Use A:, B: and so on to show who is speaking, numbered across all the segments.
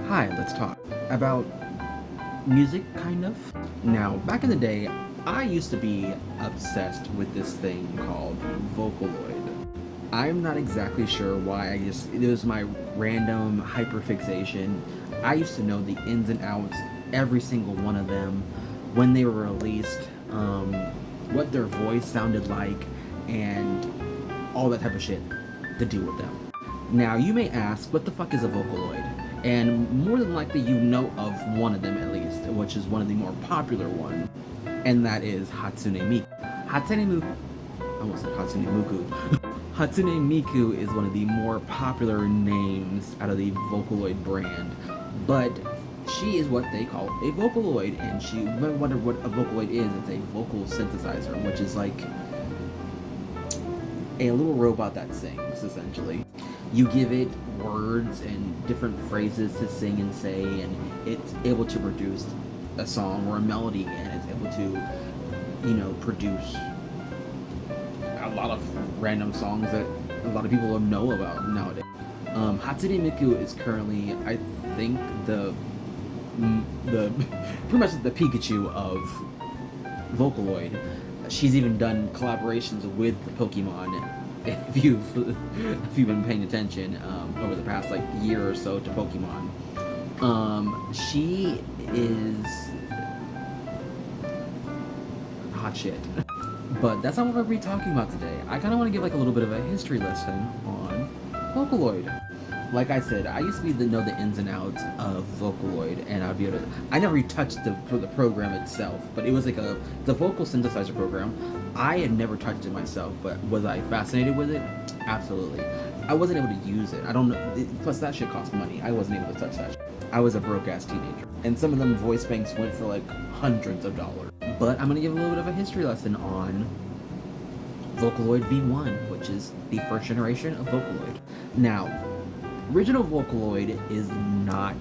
A: Hi, let's talk about music, kind of. Now, back in the day, I used to be obsessed with this thing called Vocaloid. I'm not exactly sure why, it was my random hyperfixation. I used to know the ins and outs, every single one of them, when they were released, what their voice sounded like, and all that type of shit to do with them. Now, you may ask, what the fuck is a Vocaloid? And more than likely you know of one of them at least, which is one of the more popular ones, and that is Hatsune Miku. I almost said Hatsune Miku. Hatsune Miku is one of the more popular names out of the Vocaloid brand, but she is what they call a Vocaloid, and you might wonder what a Vocaloid is. It's a vocal synthesizer, which is like a little robot that sings, essentially. You give it words and different phrases to sing and say, and it's able to produce a song or a melody, and it's able to, produce a lot of random songs that a lot of people know about nowadays. Hatsune Miku is currently, I think, the pretty much the Pikachu of Vocaloid. She's even done collaborations with Pokemon. If you've been paying attention over the past year or so to Pokemon, she is hot shit. But that's not what we're going to be talking about today. I kind of want to give a little bit of a history lesson on Vocaloid. Like I said, I used to know the ins and outs of Vocaloid, and I'd be able to. I never touched the program itself, but it was the vocal synthesizer program. I had never touched it myself, but was I fascinated with it? Absolutely. I wasn't able to use it. I don't know. Plus, that shit cost money. I wasn't able to touch that shit. I was a broke ass teenager, and some of them voice banks went for hundreds of dollars. But I'm gonna give a little bit of a history lesson on Vocaloid V1, which is the first generation of Vocaloid. Now, original Vocaloid is not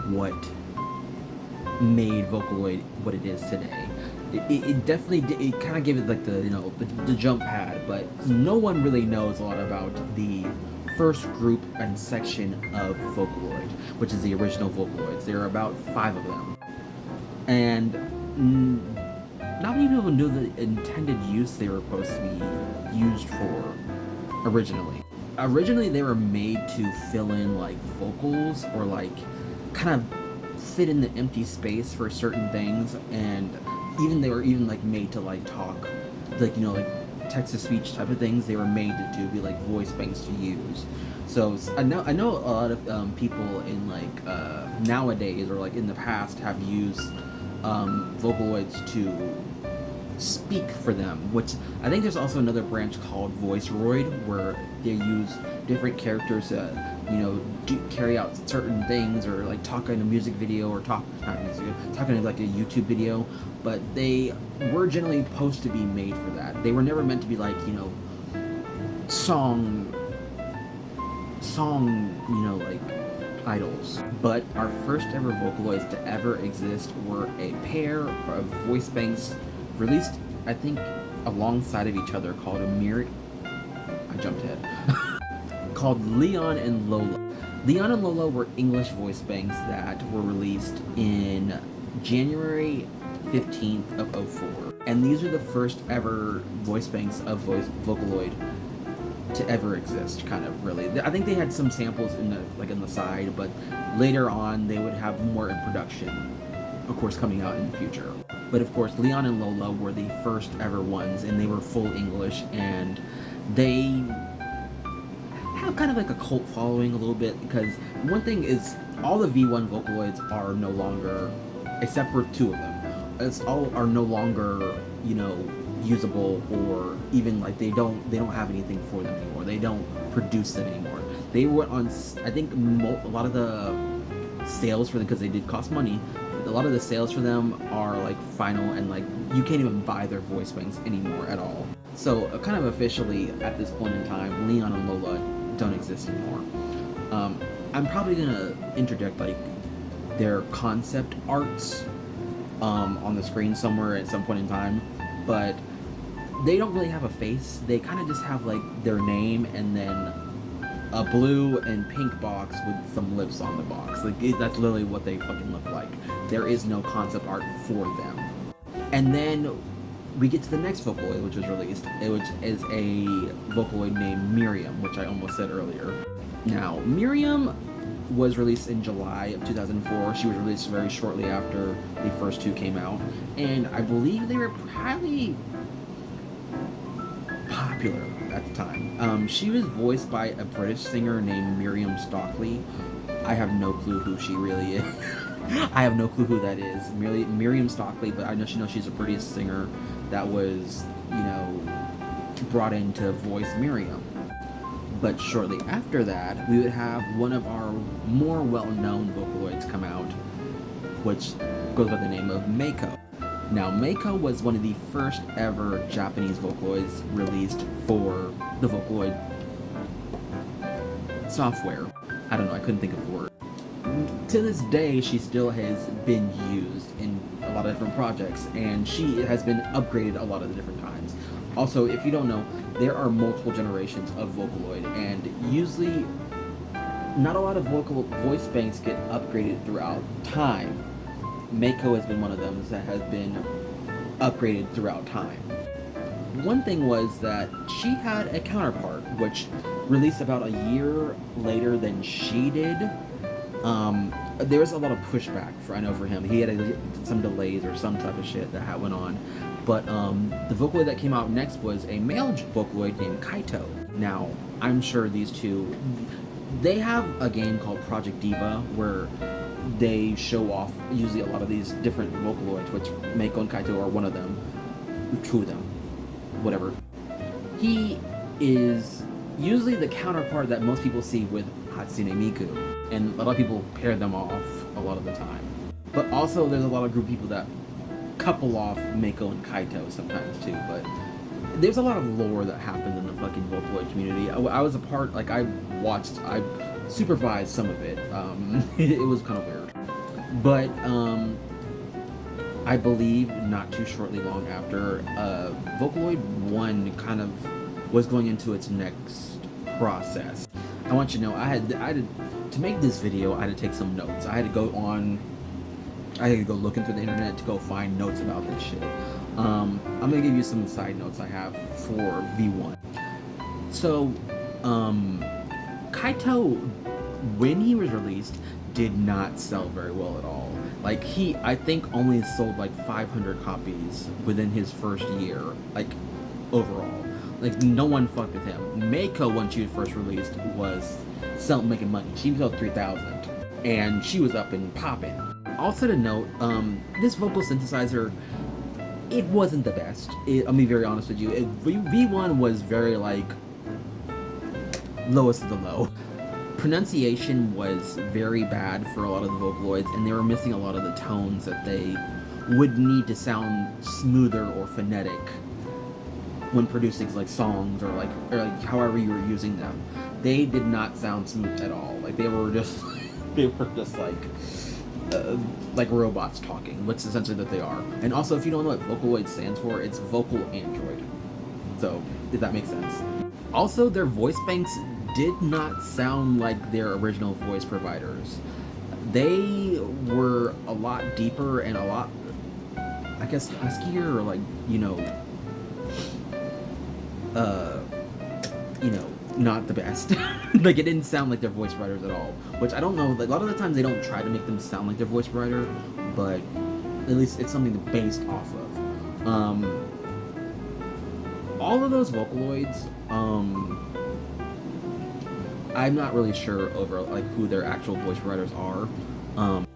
A: what made Vocaloid what it is today. It definitely it kind of gave it the jump pad, but no one really knows a lot about the first group and section of Vocaloid, which is the original Vocaloids. There are about 5 of them, and not many people knew the intended use they were supposed to be used for originally. Originally, they were made to fill in vocals or kind of fit in the empty space for certain things, and they were made to talk, text to speech type of things. They were made to be voice banks to use. So I know a lot of people in nowadays or in the past have used Vocaloids to speak for them, which I think there's also another branch called Voiceroid, where they use different characters to carry out certain things, or talk in a music video, or talking in a YouTube video. But they were generally supposed to be made for that. They were never meant to be song idols. But our first ever Vocaloids to ever exist were a pair of voice banks released, I think, alongside of each other, called I jumped ahead. Called Leon and Lola. Leon and Lola were English voice banks that were released in January 15th of 04. And these are the first ever voice banks of Vocaloid to ever exist, kind of, really. I think they had some samples in the side, but later on they would have more in production, of course, coming out in the future. But of course, Leon and Lola were the first ever ones, and they were full English, and they have kind of a cult following a little bit, because one thing is, all the V1 Vocaloids are no longer, except for 2 of them, all are no longer, usable, or even they don't have anything for them anymore. They don't produce them anymore. They went on, I think, a lot of the sales for them, because they did cost money. A lot of the sales for them are final, and you can't even buy their voice banks anymore at all. So kind of officially at this point in time, Leon and Lola don't exist anymore. I'm probably gonna interject their concept arts on the screen somewhere at some point in time, but they don't really have a face. They kind of just have their name and then a blue and pink box with some lips on the box. Like, that's literally what they fucking look like. There is no concept art for them. And then we get to the next Vocaloid, which was released, which is a Vocaloid named Miriam, which I almost said earlier. Now, Miriam was released in July of 2004. She was released very shortly after the first two came out, and I believe they were highly popular at the time. She was voiced by a British singer named Miriam Stockley. I have no clue who she really is. I have no clue who that is. Miriam Stockley, but I know she's a British singer that was, brought in to voice Miriam. But shortly after that, we would have one of our more well-known Vocaloids come out, which goes by the name of Mako. Now, Mako was one of the first ever Japanese Vocaloids released for the Vocaloid software. I don't know, I couldn't think of a word. To this day, she still has been used in a lot of different projects, and she has been upgraded a lot of the different times. Also, if you don't know, there are multiple generations of Vocaloid, and usually not a lot of voice banks get upgraded throughout time. Mako has been one of them that has been upgraded throughout time. One thing was that she had a counterpart, which released about a year later than she did. There was a lot of pushback for him. He had some delays or some type of shit that went on. But the Vocaloid that came out next was a male Vocaloid named Kaito. Now, I'm sure these two, they have a game called Project Diva where they show off usually a lot of these different Vocaloids, which Mako and Kaito are one of them, two of them, whatever. He is usually the counterpart that most people see with Hatsune Miku, and a lot of people pair them off a lot of the time. But also there's a lot of group of people that couple off Mako and Kaito sometimes too, but there's a lot of lore that happens in the fucking Vocaloid community. I was a part, like, I supervised some of it. It was kind of weird. But I believe not too shortly long after, Vocaloid 1 kind of was going into its next process. I want you to know, I had to make this video, I had to take some notes. I had to go looking through the internet to go find notes about this shit. I'm gonna give you some side notes I have for V1. So, Kaito, when he was released, did not sell very well at all. Like, I think only sold like 500 copies within his first year, like, overall. Like, no one fucked with him. Mako, when she was first released, was making money. She sold 3,000, and she was up and popping. Also to note, this vocal synthesizer, it wasn't the best. I'll be very honest with you. V1 was very, like, lowest of the low. Pronunciation was very bad for a lot of the Vocaloids, and they were missing a lot of the tones that they would need to sound smoother or phonetic when producing, like, songs or however you were using them. They did not sound smooth at all. Like, they were just like robots talking, which is essentially that they are. And also, if you don't know what Vocaloid stands for, it's vocal android. So, if that makes sense. Also, their voice banks did not sound like their original voice providers. They were a lot deeper and a lot, I guess, huskier, or like, not the best. Like, it didn't sound like their voice writers at all, which I don't know, like, a lot of the times they don't try to make them sound like their voice writer, but at least it's something to base off of. All of those Vocaloids, I'm not really sure over, like, who their actual voice writers are,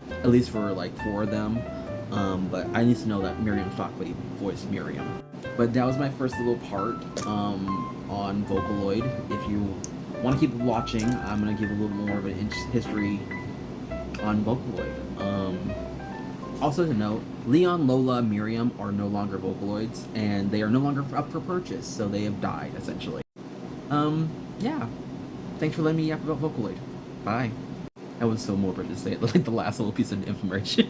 A: at least for, like, 4 of them, but I need to know that Miriam Stockley voiced Miriam. But that was my first little part on Vocaloid. If you want to keep watching, I'm going to give a little more of a history on Vocaloid. Also to note, Leon, Lola, Miriam are no longer Vocaloids, and they are no longer up for purchase, so they have died, essentially. Yeah. Thanks for letting me yap about Vocaloid. Bye. That was so morbid to say it, like the last little piece of information.